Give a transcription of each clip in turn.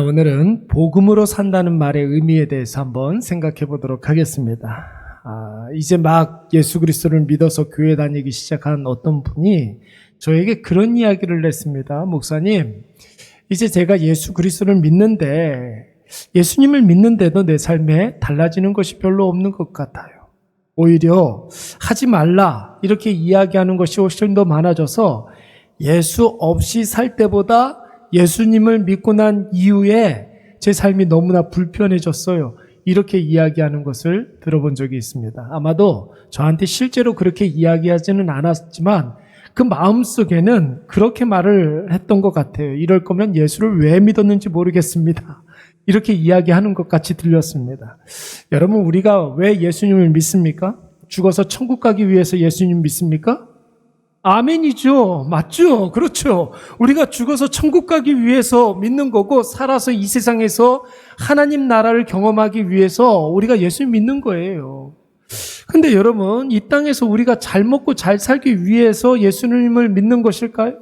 오늘은 복음으로 산다는 말의 의미에 대해서 한번 생각해 보도록 하겠습니다. 이제 막 예수 그리스도를 믿어서 교회 다니기 시작한 어떤 분이 저에게 그런 이야기를 했습니다. 목사님, 이제 제가 예수 그리스도를 믿는데 예수님을 믿는데도 내 삶에 달라지는 것이 별로 없는 것 같아요. 오히려 하지 말라 이렇게 이야기하는 것이 훨씬 더 많아져서 예수 없이 살 때보다 예수님을 믿고 난 이후에 제 삶이 너무나 불편해졌어요. 이렇게 이야기하는 것을 들어본 적이 있습니다. 아마도 저한테 실제로 그렇게 이야기하지는 않았지만 그 마음속에는 그렇게 말을 했던 것 같아요. 이럴 거면 예수를 왜 믿었는지 모르겠습니다. 이렇게 이야기하는 것 같이 들렸습니다. 여러분, 우리가 왜 예수님을 믿습니까? 죽어서 천국 가기 위해서 예수님 믿습니까? 아멘이죠. 맞죠. 그렇죠. 우리가 죽어서 천국 가기 위해서 믿는 거고, 살아서 이 세상에서 하나님 나라를 경험하기 위해서 우리가 예수님 믿는 거예요. 근데 여러분, 이 땅에서 우리가 잘 먹고 잘 살기 위해서 예수님을 믿는 것일까요?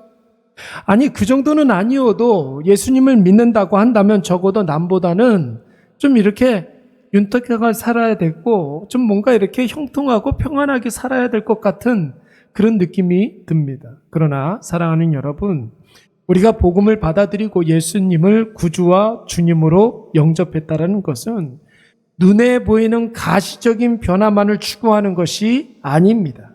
아니, 그 정도는 아니어도 예수님을 믿는다고 한다면 적어도 남보다는 좀 이렇게 윤택하게 살아야 되고, 좀 뭔가 이렇게 형통하고 평안하게 살아야 될 것 같은 그런 느낌이 듭니다. 그러나 사랑하는 여러분, 우리가 복음을 받아들이고 예수님을 구주와 주님으로 영접했다는 것은 눈에 보이는 가시적인 변화만을 추구하는 것이 아닙니다.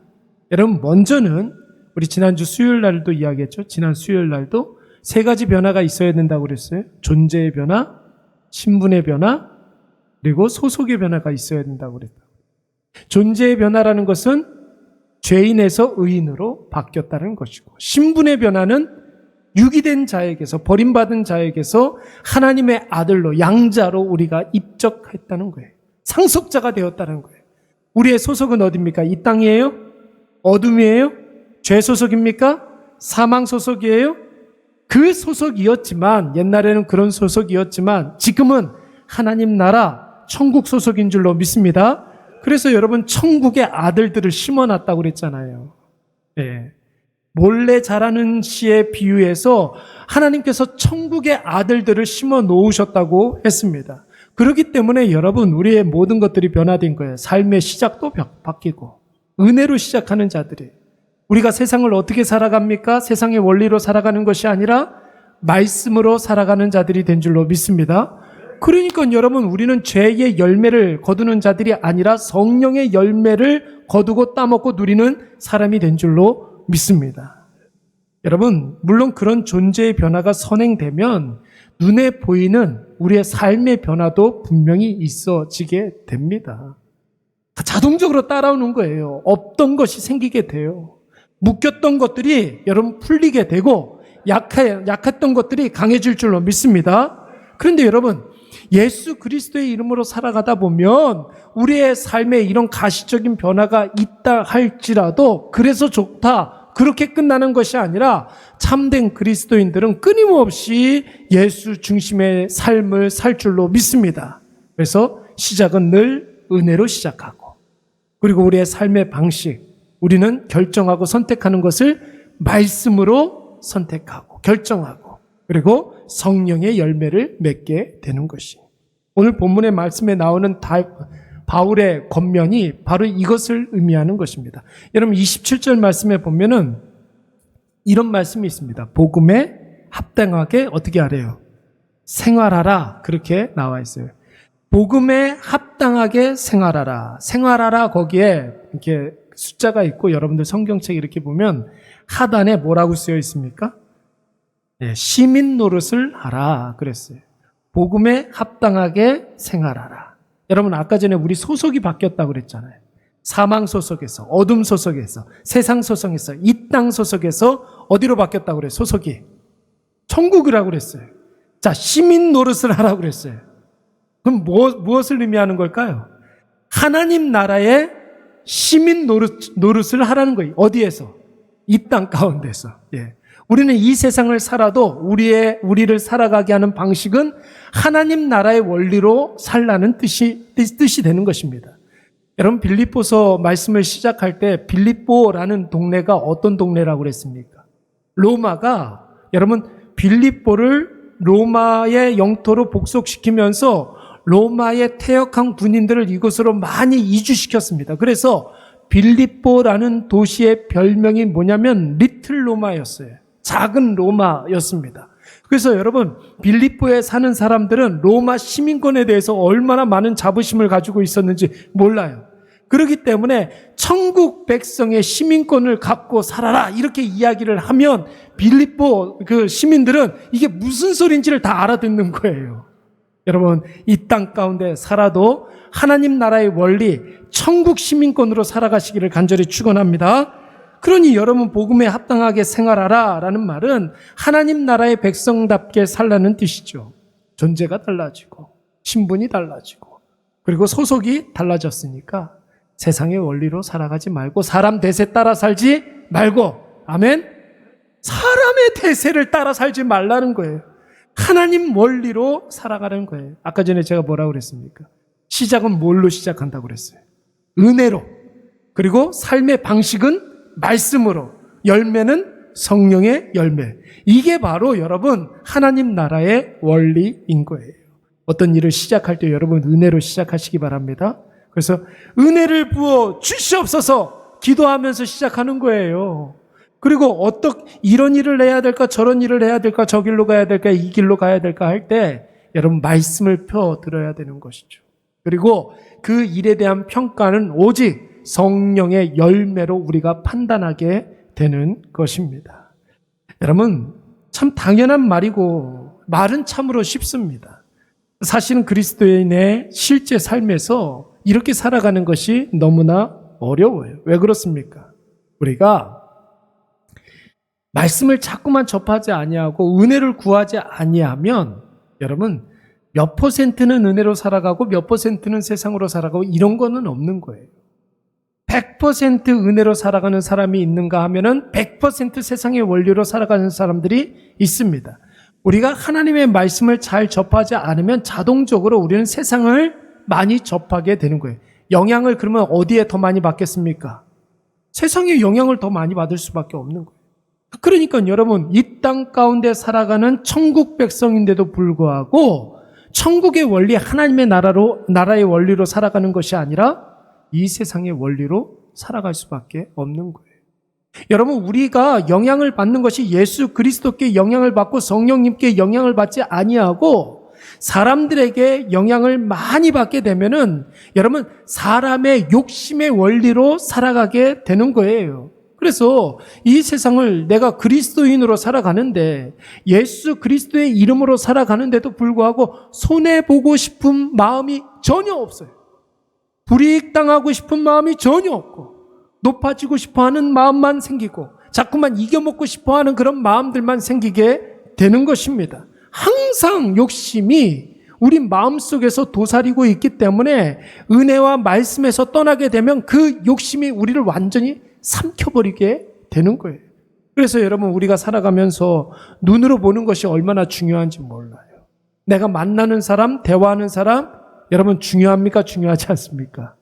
여러분, 먼저는 우리 지난주 수요일 날도 이야기했죠. 지난 수요일 날도 세 가지 변화가 있어야 된다고 그랬어요. 존재의 변화, 신분의 변화, 그리고 소속의 변화가 있어야 된다고 그랬다. 존재의 변화라는 것은 죄인에서 의인으로 바뀌었다는 것이고, 신분의 변화는 유기된 자에게서, 버림받은 자에게서 하나님의 아들로, 양자로 우리가 입적했다는 거예요. 상속자가 되었다는 거예요. 우리의 소속은 어디입니까? 이 땅이에요? 어둠이에요? 죄 소속입니까? 사망 소속이에요? 그 소속이었지만, 옛날에는 그런 소속이었지만 지금은 하나님 나라, 천국 소속인 줄로 믿습니다. 그래서 여러분, 천국의 아들들을 심어놨다고 그랬잖아요. 네. 몰래 자라는 씨에 비유해서 하나님께서 천국의 아들들을 심어 놓으셨다고 했습니다. 그렇기 때문에 여러분, 우리의 모든 것들이 변화된 거예요. 삶의 시작도 바뀌고, 은혜로 시작하는 자들이. 우리가 세상을 어떻게 살아갑니까? 세상의 원리로 살아가는 것이 아니라 말씀으로 살아가는 자들이 된 줄로 믿습니다. 그러니까 여러분, 우리는 죄의 열매를 거두는 자들이 아니라 성령의 열매를 거두고 따먹고 누리는 사람이 된 줄로 믿습니다. 여러분, 물론 그런 존재의 변화가 선행되면 눈에 보이는 우리의 삶의 변화도 분명히 있어지게 됩니다. 자동적으로 따라오는 거예요. 없던 것이 생기게 돼요. 묶였던 것들이 여러분 풀리게 되고, 약했던 것들이 강해질 줄로 믿습니다. 그런데 여러분, 예수 그리스도의 이름으로 살아가다 보면 우리의 삶에 이런 가시적인 변화가 있다 할지라도 그래서 좋다, 그렇게 끝나는 것이 아니라 참된 그리스도인들은 끊임없이 예수 중심의 삶을 살 줄로 믿습니다. 그래서 시작은 늘 은혜로 시작하고, 그리고 우리의 삶의 방식, 우리는 결정하고 선택하는 것을 말씀으로 선택하고 결정하고, 그리고 성령의 열매를 맺게 되는 것이, 오늘 본문의 말씀에 나오는 바울의 권면이 바로 이것을 의미하는 것입니다. 여러분, 27절 말씀에 보면은 이런 말씀이 있습니다. 복음에 합당하게 어떻게 하래요? 생활하라, 그렇게 나와 있어요. 복음에 합당하게 생활하라. 생활하라, 거기에 이렇게 숫자가 있고, 여러분들 성경책 이렇게 보면 하단에 뭐라고 쓰여 있습니까? 네, 시민 노릇을 하라 그랬어요. 복음에 합당하게 생활하라. 여러분, 아까 전에 우리 소속이 바뀌었다고 그랬잖아요. 사망 소속에서, 어둠 소속에서, 세상 소속에서, 이 땅 소속에서 어디로 바뀌었다고 그래요? 소속이 천국이라고 그랬어요. 자, 시민 노릇을 하라고 그랬어요. 그럼 무엇을 의미하는 걸까요? 하나님 나라의 시민 노릇을 하라는 거예요. 어디에서? 이 땅 가운데서. 예. 우리는 이 세상을 살아도 우리를 살아가게 하는 방식은 하나님 나라의 원리로 살라는 뜻이 되는 것입니다. 여러분, 빌립보서 말씀을 시작할 때 빌립보라는 동네가 어떤 동네라고 그랬습니까? 로마가 여러분 빌립보를 로마의 영토로 복속시키면서 로마의 퇴역한 군인들을 이곳으로 많이 이주시켰습니다. 그래서 빌립보라는 도시의 별명이 뭐냐면 리틀 로마였어요. 작은 로마였습니다. 그래서 여러분, 빌립보에 사는 사람들은 로마 시민권에 대해서 얼마나 많은 자부심을 가지고 있었는지 몰라요. 그렇기 때문에 천국 백성의 시민권을 갖고 살아라 이렇게 이야기를 하면 빌립보 그 시민들은 이게 무슨 소리인지를 다 알아듣는 거예요. 여러분, 이 땅 가운데 살아도 하나님 나라의 원리, 천국 시민권으로 살아가시기를 간절히 축원합니다. 그러니 여러분, 복음에 합당하게 생활하라 라는 말은 하나님 나라의 백성답게 살라는 뜻이죠. 존재가 달라지고 신분이 달라지고 그리고 소속이 달라졌으니까 세상의 원리로 살아가지 말고 사람 대세 따라 살지 말고, 아멘? 사람의 대세를 따라 살지 말라는 거예요. 하나님 원리로 살아가는 거예요. 아까 전에 제가 뭐라고 그랬습니까? 시작은 뭘로 시작한다고 그랬어요? 은혜로. 그리고 삶의 방식은 말씀으로. 열매는 성령의 열매. 이게 바로 여러분 하나님 나라의 원리인 거예요. 어떤 일을 시작할 때 여러분 은혜로 시작하시기 바랍니다. 그래서 은혜를 부어 주시옵소서 기도하면서 시작하는 거예요. 그리고 이런 일을 해야 될까, 저런 일을 해야 될까, 저 길로 가야 될까, 이 길로 가야 될까 할 때 여러분 말씀을 펴 들어야 되는 것이죠. 그리고 그 일에 대한 평가는 오직 성령의 열매로 우리가 판단하게 되는 것입니다. 여러분, 참 당연한 말이고 말은 참으로 쉽습니다. 사실은 그리스도인의 실제 삶에서 이렇게 살아가는 것이 너무나 어려워요. 왜 그렇습니까? 우리가 말씀을 자꾸만 접하지 아니하고 은혜를 구하지 아니하면 여러분 몇 퍼센트는 은혜로 살아가고 몇 퍼센트는 세상으로 살아가고 이런 거는 없는 거예요. 100% 은혜로 살아가는 사람이 있는가 하면은 100% 세상의 원리로 살아가는 사람들이 있습니다. 우리가 하나님의 말씀을 잘 접하지 않으면 자동적으로 우리는 세상을 많이 접하게 되는 거예요. 영향을 그러면 어디에 더 많이 받겠습니까? 세상의 영향을 더 많이 받을 수밖에 없는 거예요. 그러니까 여러분, 이 땅 가운데 살아가는 천국 백성인데도 불구하고 천국의 원리, 하나님의 나라의 원리로 살아가는 것이 아니라 이 세상의 원리로 살아갈 수밖에 없는 거예요. 여러분, 우리가 영향을 받는 것이 예수 그리스도께 영향을 받고 성령님께 영향을 받지 아니하고 사람들에게 영향을 많이 받게 되면은 여러분 사람의 욕심의 원리로 살아가게 되는 거예요. 그래서 이 세상을 내가 그리스도인으로 살아가는데 예수 그리스도의 이름으로 살아가는데도 불구하고 손해보고 싶은 마음이 전혀 없어요. 불이익당하고 싶은 마음이 전혀 없고 높아지고 싶어하는 마음만 생기고 자꾸만 이겨먹고 싶어하는 그런 마음들만 생기게 되는 것입니다. 항상 욕심이 우리 마음속에서 도사리고 있기 때문에 은혜와 말씀에서 떠나게 되면 그 욕심이 우리를 완전히 삼켜버리게 되는 거예요. 그래서 여러분 우리가 살아가면서 눈으로 보는 것이 얼마나 중요한지 몰라요. 내가 만나는 사람, 대화하는 사람 여러분 중요합니까? 중요하지 않습니까?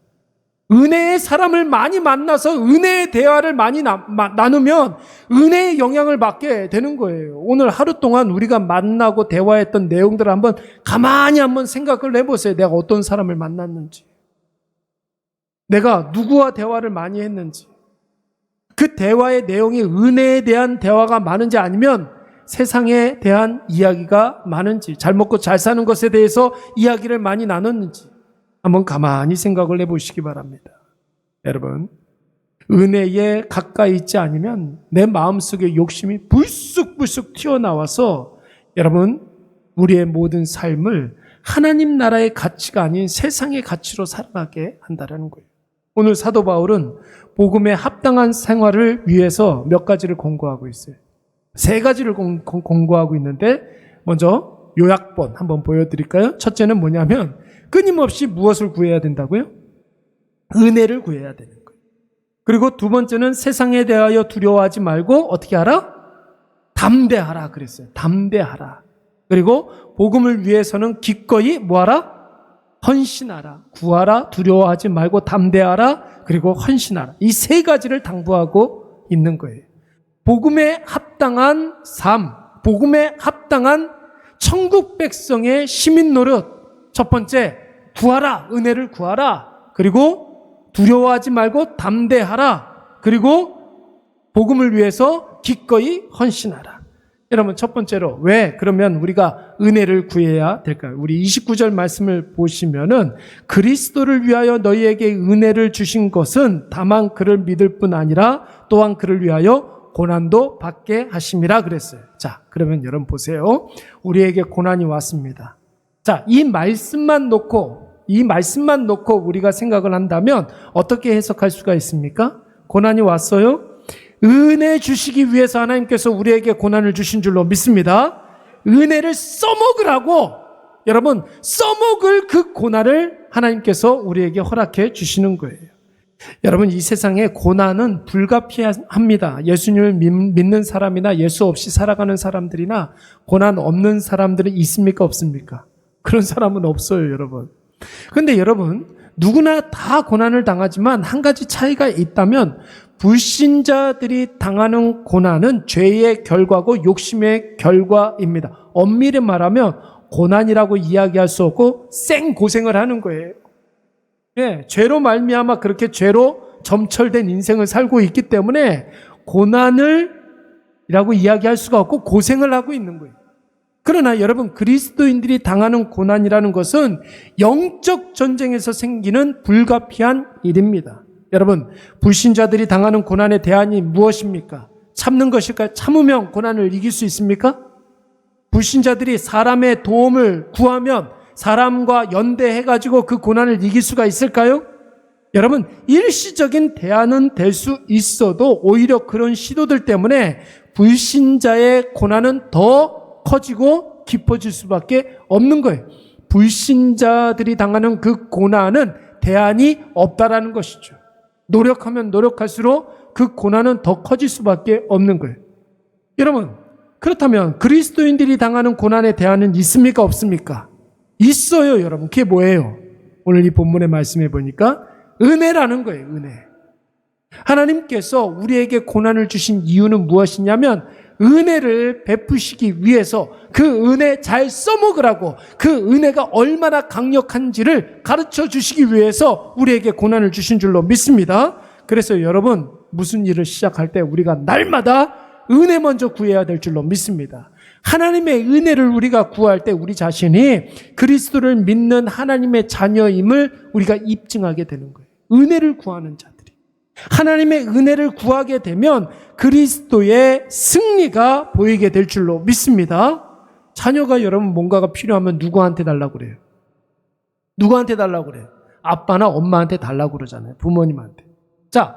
은혜의 사람을 많이 만나서 은혜의 대화를 많이 나누면 은혜의 영향을 받게 되는 거예요. 오늘 하루 동안 우리가 만나고 대화했던 내용들을 가만히 한번 생각을 해보세요. 내가 어떤 사람을 만났는지, 내가 누구와 대화를 많이 했는지, 그 대화의 내용이 은혜에 대한 대화가 많은지 아니면 세상에 대한 이야기가 많은지, 잘 먹고 잘 사는 것에 대해서 이야기를 많이 나눴는지 한번 가만히 생각을 해보시기 바랍니다. 여러분, 은혜에 가까이 있지 않으면 내 마음속에 욕심이 불쑥불쑥 튀어나와서 여러분 우리의 모든 삶을 하나님 나라의 가치가 아닌 세상의 가치로 살아가게 한다는 거예요. 오늘 사도 바울은 복음에 합당한 생활을 위해서 몇 가지를 공고하고 있어요. 세 가지를 공고하고 있는데 먼저 요약본 한번 보여드릴까요? 첫째는 뭐냐면 끊임없이 무엇을 구해야 된다고요? 은혜를 구해야 되는 거예요. 그리고 두 번째는 세상에 대하여 두려워하지 말고 어떻게 하라? 담대하라 그랬어요. 담대하라. 그리고 복음을 위해서는 기꺼이 뭐하라? 헌신하라. 구하라. 두려워하지 말고 담대하라. 그리고 헌신하라. 이 세 가지를 당부하고 있는 거예요. 복음에 합당한 삶, 복음에 합당한 천국 백성의 시민 노릇. 첫 번째, 구하라. 은혜를 구하라. 그리고 두려워하지 말고 담대하라. 그리고 복음을 위해서 기꺼이 헌신하라. 여러분, 첫 번째로 왜 그러면 우리가 은혜를 구해야 될까요? 우리 29절 말씀을 보시면은 그리스도를 위하여 너희에게 은혜를 주신 것은 다만 그를 믿을 뿐 아니라 또한 그를 위하여 고난도 받게 하심이라 그랬어요. 자, 그러면 여러분 보세요. 우리에게 고난이 왔습니다. 자, 이 말씀만 놓고 우리가 생각을 한다면 어떻게 해석할 수가 있습니까? 고난이 왔어요? 은혜 주시기 위해서 하나님께서 우리에게 고난을 주신 줄로 믿습니다. 은혜를 써먹으라고, 여러분, 써먹을 그 고난을 하나님께서 우리에게 허락해 주시는 거예요. 여러분, 이 세상에 고난은 불가피합니다. 예수님을 믿는 사람이나 예수 없이 살아가는 사람들이나 고난 없는 사람들은 있습니까? 없습니까? 그런 사람은 없어요, 여러분. 그런데 여러분, 누구나 다 고난을 당하지만 한 가지 차이가 있다면 불신자들이 당하는 고난은 죄의 결과고 욕심의 결과입니다. 엄밀히 말하면 고난이라고 이야기할 수 없고 생고생을 하는 거예요. 예, 죄로 말미암아 그렇게 죄로 점철된 인생을 살고 있기 때문에 고난을이라고 이야기할 수가 없고 고생을 하고 있는 거예요. 그러나 여러분, 그리스도인들이 당하는 고난이라는 것은 영적 전쟁에서 생기는 불가피한 일입니다. 여러분, 불신자들이 당하는 고난의 대안이 무엇입니까? 참는 것일까요? 참으면 고난을 이길 수 있습니까? 불신자들이 사람의 도움을 구하면 사람과 연대해가지고 그 고난을 이길 수가 있을까요? 여러분, 일시적인 대안은 될 수 있어도 오히려 그런 시도들 때문에 불신자의 고난은 더 커지고 깊어질 수밖에 없는 거예요. 불신자들이 당하는 그 고난은 대안이 없다라는 것이죠. 노력하면 노력할수록 그 고난은 더 커질 수밖에 없는 거예요. 여러분, 그렇다면 그리스도인들이 당하는 고난의 대안은 있습니까? 없습니까? 있어요, 여러분. 그게 뭐예요? 오늘 이 본문의 말씀해 보니까 은혜라는 거예요, 은혜. 하나님께서 우리에게 고난을 주신 이유는 무엇이냐면 은혜를 베푸시기 위해서 그 은혜 잘 써먹으라고, 그 은혜가 얼마나 강력한지를 가르쳐 주시기 위해서 우리에게 고난을 주신 줄로 믿습니다. 그래서 여러분, 무슨 일을 시작할 때 우리가 날마다 은혜 먼저 구해야 될 줄로 믿습니다. 하나님의 은혜를 우리가 구할 때 우리 자신이 그리스도를 믿는 하나님의 자녀임을 우리가 입증하게 되는 거예요. 은혜를 구하는 자들이. 하나님의 은혜를 구하게 되면 그리스도의 승리가 보이게 될 줄로 믿습니다. 자녀가 여러분 뭔가가 필요하면 누구한테 달라고 그래요? 누구한테 달라고 그래요? 아빠나 엄마한테 달라고 그러잖아요. 부모님한테. 자,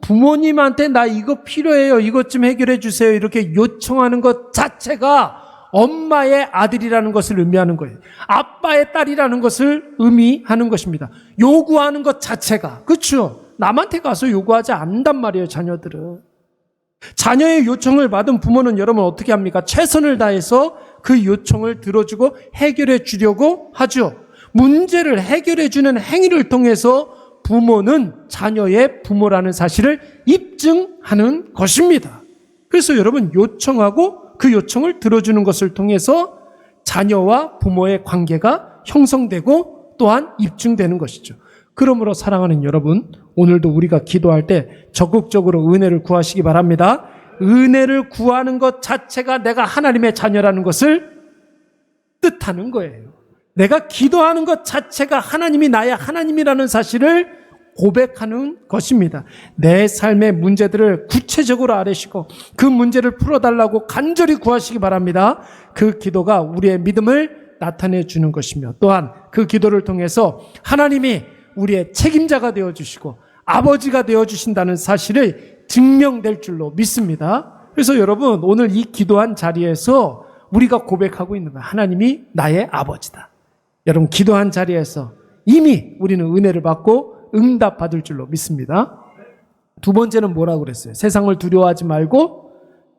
부모님한테 나 이거 필요해요. 이것 좀 해결해 주세요. 이렇게 요청하는 것 자체가 엄마의 아들이라는 것을 의미하는 거예요. 아빠의 딸이라는 것을 의미하는 것입니다. 요구하는 것 자체가. 그렇죠? 남한테 가서 요구하지 않는단 말이에요, 자녀들은. 자녀의 요청을 받은 부모는 여러분 어떻게 합니까? 최선을 다해서 그 요청을 들어주고 해결해 주려고 하죠. 문제를 해결해 주는 행위를 통해서 부모는 자녀의 부모라는 사실을 입증하는 것입니다. 그래서 여러분, 요청하고 그 요청을 들어주는 것을 통해서 자녀와 부모의 관계가 형성되고 또한 입증되는 것이죠. 그러므로 사랑하는 여러분, 오늘도 우리가 기도할 때 적극적으로 은혜를 구하시기 바랍니다. 은혜를 구하는 것 자체가 내가 하나님의 자녀라는 것을 뜻하는 거예요. 내가 기도하는 것 자체가 하나님이 나의 하나님이라는 사실을 고백하는 것입니다. 내 삶의 문제들을 구체적으로 아뢰시고 그 문제를 풀어달라고 간절히 구하시기 바랍니다. 그 기도가 우리의 믿음을 나타내 주는 것이며 또한 그 기도를 통해서 하나님이 우리의 책임자가 되어주시고 아버지가 되어주신다는 사실을 증명될 줄로 믿습니다. 그래서 여러분, 오늘 이 기도한 자리에서 우리가 고백하고 있는 거예요. 하나님이 나의 아버지다. 여러분, 기도한 자리에서 이미 우리는 은혜를 받고 응답받을 줄로 믿습니다. 두 번째는 뭐라고 그랬어요? 세상을 두려워하지 말고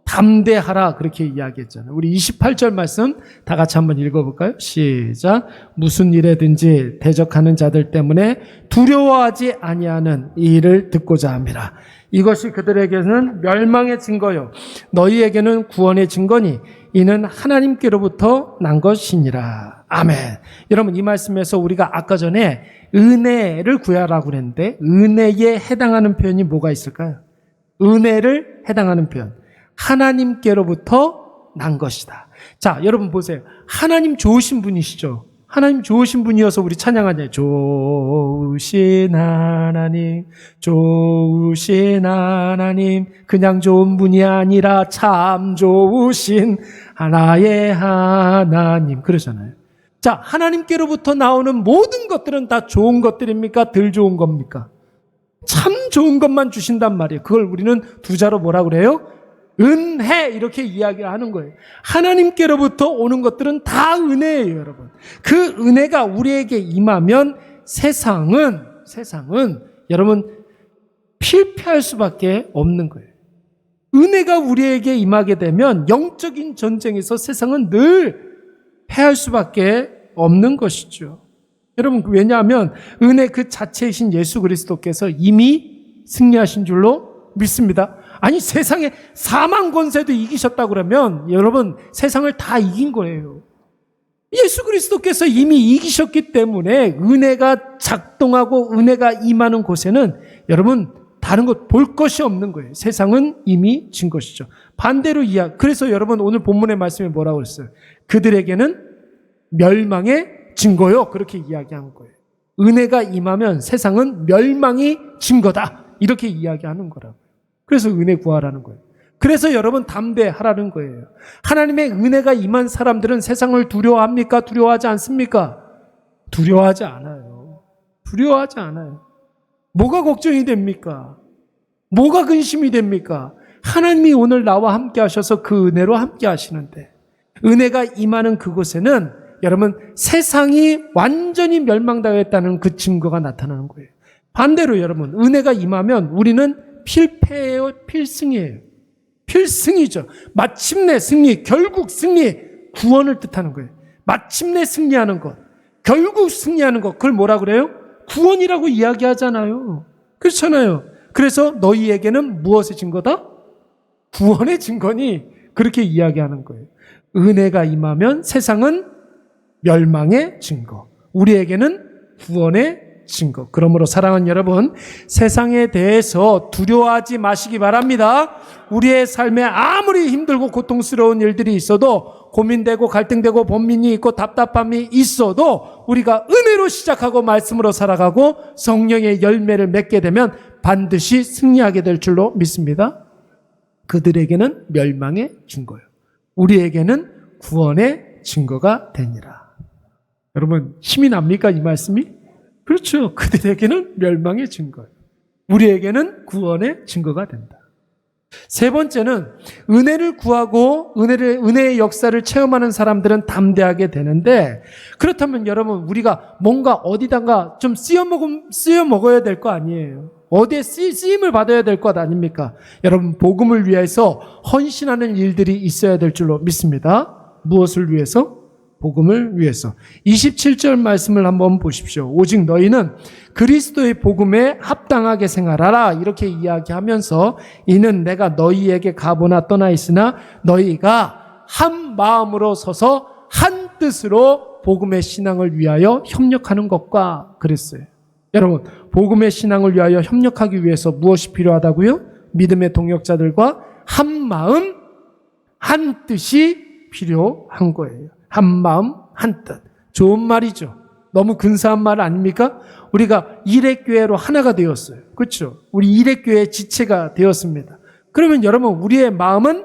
담대하라, 그렇게 이야기했잖아요. 우리 28절 말씀 다 같이 한번 읽어볼까요? 시작. 무슨 일에든지 대적하는 자들 때문에 두려워하지 아니하는 이 일을 듣고자 함이라. 이것이 그들에게는 멸망의 증거요 너희에게는 구원의 증거니 이는 하나님께로부터 난 것이니라. 아멘. 여러분, 이 말씀에서 우리가 아까 전에 은혜를 구하라고 그랬는데 은혜에 해당하는 표현이 뭐가 있을까요? 은혜를 해당하는 표현. 하나님께로부터 난 것이다. 자, 여러분 보세요. 하나님 좋으신 분이시죠? 하나님 좋으신 분이어서 우리 찬양하잖아요. 좋으신 하나님, 좋으신 하나님, 그냥 좋은 분이 아니라 참 좋으신 하나의 하나님. 그러잖아요. 자, 하나님께로부터 나오는 모든 것들은 다 좋은 것들입니까? 덜 좋은 겁니까? 참 좋은 것만 주신단 말이에요. 그걸 우리는 두 자로 뭐라 그래요? 은혜, 이렇게 이야기하는 거예요. 하나님께로부터 오는 것들은 다 은혜예요, 여러분. 그 은혜가 우리에게 임하면 세상은 여러분 필패할 수밖에 없는 거예요. 은혜가 우리에게 임하게 되면 영적인 전쟁에서 세상은 늘 패할 수밖에 없는 것이죠. 여러분, 왜냐하면 은혜 그 자체이신 예수 그리스도께서 이미 승리하신 줄로 믿습니다. 아니, 세상에 사망 권세도 이기셨다고 그러면 여러분 세상을 다 이긴 거예요. 예수 그리스도께서 이미 이기셨기 때문에 은혜가 작동하고 은혜가 임하는 곳에는 여러분 다른 것 볼 것이 없는 거예요. 세상은 이미 진 것이죠. 반대로 그래서 여러분 오늘 본문의 말씀에 뭐라고 그랬어요? 그들에게는 멸망의 증거요. 그렇게 이야기한 거예요. 은혜가 임하면 세상은 멸망이 증거다. 이렇게 이야기하는 거라고요. 그래서 은혜 구하라는 거예요. 그래서 여러분 담대하라는 거예요. 하나님의 은혜가 임한 사람들은 세상을 두려워합니까? 두려워하지 않습니까? 두려워하지 않아요. 두려워하지 않아요. 뭐가 걱정이 됩니까? 뭐가 근심이 됩니까? 하나님이 오늘 나와 함께 하셔서 그 은혜로 함께 하시는데 은혜가 임하는 그곳에는 여러분 세상이 완전히 멸망당했다는 그 증거가 나타나는 거예요. 반대로 여러분 은혜가 임하면 우리는 필패예요, 필승이에요. 필승이죠. 마침내 승리, 결국 승리, 구원을 뜻하는 거예요. 마침내 승리하는 것, 결국 승리하는 것, 그걸 뭐라 그래요? 구원이라고 이야기하잖아요. 그렇잖아요. 그래서 너희에게는 무엇의 증거다? 구원의 증거니 그렇게 이야기하는 거예요. 은혜가 임하면 세상은 멸망의 증거, 우리에게는 구원의 증거. 그러므로 사랑하는 여러분, 세상에 대해서 두려워하지 마시기 바랍니다. 우리의 삶에 아무리 힘들고 고통스러운 일들이 있어도 고민되고 갈등되고 번민이 있고 답답함이 있어도 우리가 은혜로 시작하고 말씀으로 살아가고 성령의 열매를 맺게 되면 반드시 승리하게 될 줄로 믿습니다. 그들에게는 멸망의 증거요, 우리에게는 구원의 증거가 되니라. 여러분 힘이 납니까 이 말씀이? 그렇죠. 그들에게는 멸망의 증거예요. 우리에게는 구원의 증거가 된다. 세 번째는 은혜를 구하고 은혜의 역사를 체험하는 사람들은 담대하게 되는데, 그렇다면 여러분 우리가 뭔가 어디다가 좀 쓰여 먹어야 될 거 아니에요. 어디에 쓰임을 받아야 될 것 아닙니까? 여러분 복음을 위해서 헌신하는 일들이 있어야 될 줄로 믿습니다. 무엇을 위해서? 복음을 위해서. 27절 말씀을 한번 보십시오. 오직 너희는 그리스도의 복음에 합당하게 생활하라, 이렇게 이야기하면서 이는 내가 너희에게 가보나 떠나 있으나 너희가 한 마음으로 서서 한 뜻으로 복음의 신앙을 위하여 협력하는 것과 그랬어요. 여러분 복음의 신앙을 위하여 협력하기 위해서 무엇이 필요하다고요? 믿음의 동역자들과 한 마음 한 뜻이 필요한 거예요. 한 마음 한 뜻. 좋은 말이죠. 너무 근사한 말 아닙니까? 우리가 일회교회로 하나가 되었어요. 그렇죠? 우리 일회교회의 지체가 되었습니다. 그러면 여러분 우리의 마음은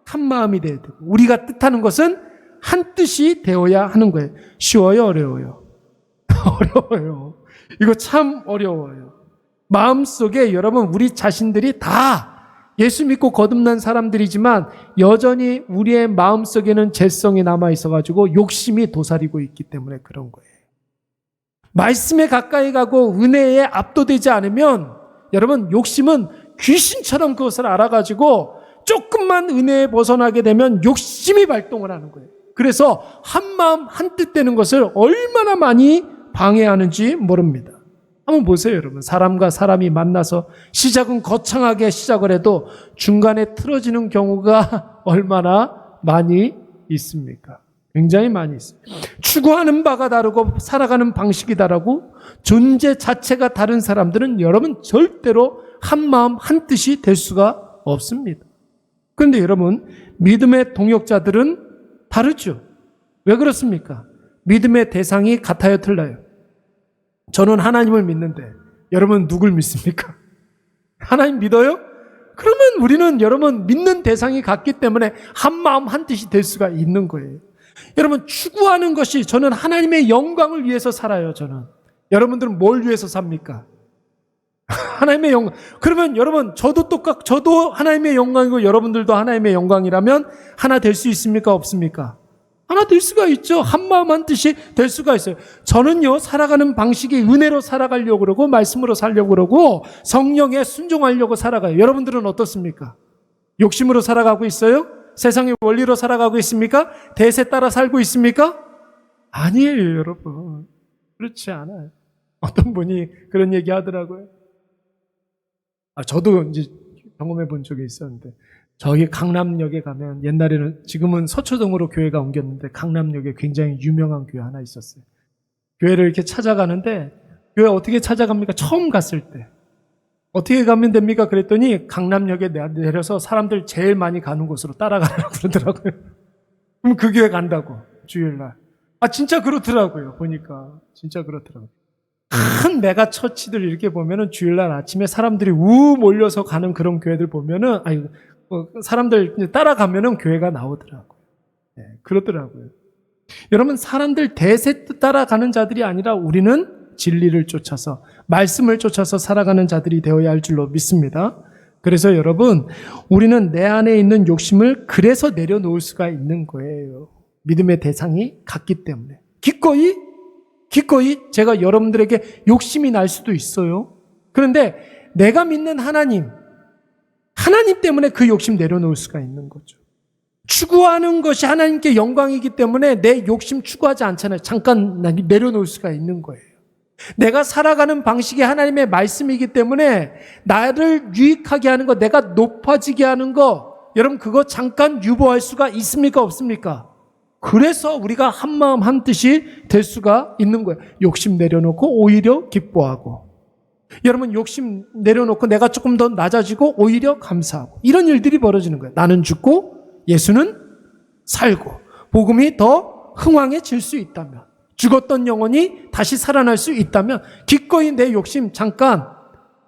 한 마음이 되어야 되고 우리가 뜻하는 것은 한 뜻이 되어야 하는 거예요. 쉬워요? 어려워요? 어려워요. 이거 참 어려워요. 마음속에 여러분 우리 자신들이 다 예수 믿고 거듭난 사람들이지만 여전히 우리의 마음속에는 죄성이 남아있어가지고 욕심이 도사리고 있기 때문에 그런 거예요. 말씀에 가까이 가고 은혜에 압도되지 않으면 여러분 욕심은 귀신처럼 그것을 알아가지고 조금만 은혜에 벗어나게 되면 욕심이 발동을 하는 거예요. 그래서 한 마음 한 뜻 되는 것을 얼마나 많이 방해하는지 모릅니다. 한번 보세요 여러분. 사람과 사람이 만나서 시작은 거창하게 시작을 해도 중간에 틀어지는 경우가 얼마나 많이 있습니까? 굉장히 많이 있어요. 추구하는 바가 다르고 살아가는 방식이 다르고 존재 자체가 다른 사람들은 여러분 절대로 한 마음 한 뜻이 될 수가 없습니다. 그런데 여러분 믿음의 동역자들은 다르죠. 왜 그렇습니까? 믿음의 대상이 같아요, 틀려요? 저는 하나님을 믿는데 여러분 누굴 믿습니까? 하나님 믿어요? 그러면 우리는 여러분 믿는 대상이 같기 때문에 한 마음 한 뜻이 될 수가 있는 거예요. 여러분 추구하는 것이 저는 하나님의 영광을 위해서 살아요. 저는. 여러분들은 뭘 위해서 삽니까? 하나님의 영광. 그러면 여러분 저도 하나님의 영광이고 여러분들도 하나님의 영광이라면 하나 될 수 있습니까? 없습니까? 하나 될 수가 있죠. 한 마음 한 뜻이 될 수가 있어요. 저는요 살아가는 방식이 은혜로 살아가려고 그러고 말씀으로 살려고 그러고 성령에 순종하려고 살아가요. 여러분들은 어떻습니까? 욕심으로 살아가고 있어요? 세상의 원리로 살아가고 있습니까? 대세 따라 살고 있습니까? 아니에요, 여러분. 그렇지 않아요. 어떤 분이 그런 얘기 하더라고요. 저도 이제 경험해 본 적이 있었는데, 저기 강남역에 가면 옛날에는, 지금은 서초동으로 교회가 옮겼는데, 강남역에 굉장히 유명한 교회 하나 있었어요. 교회를 이렇게 찾아가는데, 교회 어떻게 찾아갑니까? 처음 갔을 때. 어떻게 가면 됩니까? 그랬더니 강남역에 내려서 사람들 제일 많이 가는 곳으로 따라가라고 그러더라고요. 그럼 그 교회 간다고, 주일날. 진짜 그렇더라고요. 보니까. 진짜 그렇더라고요. 큰 메가 처치들 이렇게 보면은 주일날 아침에 사람들이 몰려서 가는 그런 교회들 보면은, 사람들 따라가면은 교회가 나오더라고요. 네, 그렇더라고요. 여러분, 사람들 대세 따라가는 자들이 아니라 우리는 진리를 쫓아서, 말씀을 쫓아서 살아가는 자들이 되어야 할 줄로 믿습니다. 그래서 여러분, 우리는 내 안에 있는 욕심을 그래서 내려놓을 수가 있는 거예요. 믿음의 대상이 같기 때문에. 기꺼이 제가 여러분들에게 욕심이 날 수도 있어요. 그런데 내가 믿는 하나님 때문에 그 욕심 내려놓을 수가 있는 거죠. 추구하는 것이 하나님께 영광이기 때문에 내 욕심 추구하지 않잖아요. 잠깐 내려놓을 수가 있는 거예요. 내가 살아가는 방식이 하나님의 말씀이기 때문에 나를 유익하게 하는 거, 내가 높아지게 하는 거, 여러분 그거 잠깐 유보할 수가 있습니까? 없습니까? 그래서 우리가 한 마음 한 뜻이 될 수가 있는 거예요. 욕심 내려놓고 오히려 기뻐하고, 여러분 욕심 내려놓고 내가 조금 더 낮아지고 오히려 감사하고, 이런 일들이 벌어지는 거예요. 나는 죽고 예수는 살고, 복음이 더 흥왕해질 수 있다면, 죽었던 영혼이 다시 살아날 수 있다면 기꺼이 내 욕심 잠깐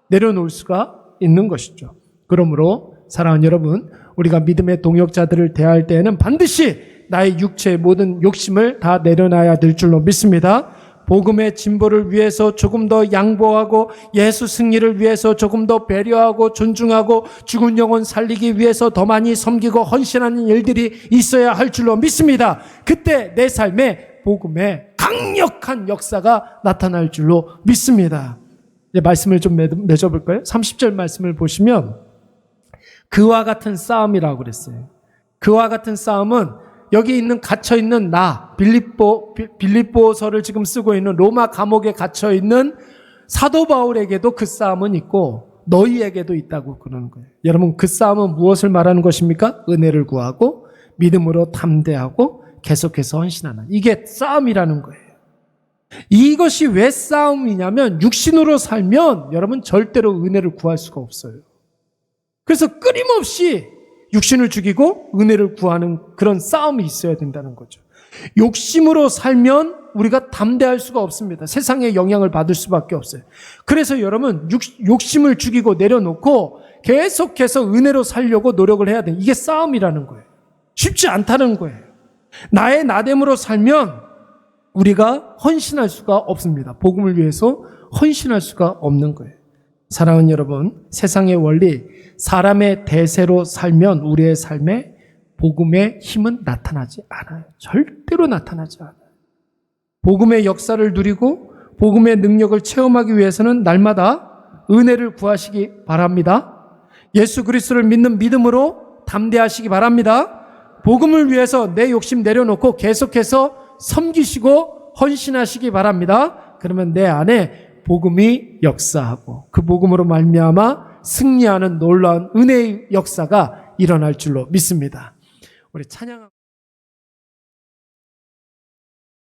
내려놓을 수가 있는 것이죠. 그러므로 사랑하는 여러분, 우리가 믿음의 동역자들을 대할 때에는 반드시 나의 육체의 모든 욕심을 다 내려놔야 될 줄로 믿습니다. 복음의 진보를 위해서 조금 더 양보하고, 예수 승리를 위해서 조금 더 배려하고 존중하고, 죽은 영혼 살리기 위해서 더 많이 섬기고 헌신하는 일들이 있어야 할 줄로 믿습니다. 그때 내 삶에 복음의 강력한 역사가 나타날 줄로 믿습니다. 이제 말씀을 좀 맺어볼까요? 30절 말씀을 보시면 그와 같은 싸움이라고 그랬어요. 그와 같은 싸움은 여기 있는 갇혀있는 빌립보서를 지금 쓰고 있는 로마 감옥에 갇혀있는 사도 바울에게도 그 싸움은 있고 너희에게도 있다고 그러는 거예요. 여러분, 그 싸움은 무엇을 말하는 것입니까? 은혜를 구하고 믿음으로 담대하고 계속해서 헌신하는, 이게 싸움이라는 거예요. 이것이 왜 싸움이냐면 육신으로 살면 여러분 절대로 은혜를 구할 수가 없어요. 그래서 끊임없이 육신을 죽이고 은혜를 구하는 그런 싸움이 있어야 된다는 거죠. 욕심으로 살면 우리가 담대할 수가 없습니다. 세상의 영향을 받을 수밖에 없어요. 그래서 여러분 욕심을 죽이고 내려놓고 계속해서 은혜로 살려고 노력을 해야 돼요. 이게 싸움이라는 거예요. 쉽지 않다는 거예요. 나의 나됨으로 살면 우리가 헌신할 수가 없습니다. 복음을 위해서 헌신할 수가 없는 거예요. 사랑하는 여러분, 세상의 원리, 사람의 대세로 살면 우리의 삶에 복음의 힘은 나타나지 않아요. 절대로 나타나지 않아요. 복음의 역사를 누리고 복음의 능력을 체험하기 위해서는 날마다 은혜를 구하시기 바랍니다. 예수 그리스도를 믿는 믿음으로 담대하시기 바랍니다. 복음을 위해서 내 욕심 내려놓고 계속해서 섬기시고 헌신하시기 바랍니다. 그러면 내 안에 복음이 역사하고 그 복음으로 말미암아 승리하는 놀라운 은혜의 역사가 일어날 줄로 믿습니다. 우리 찬양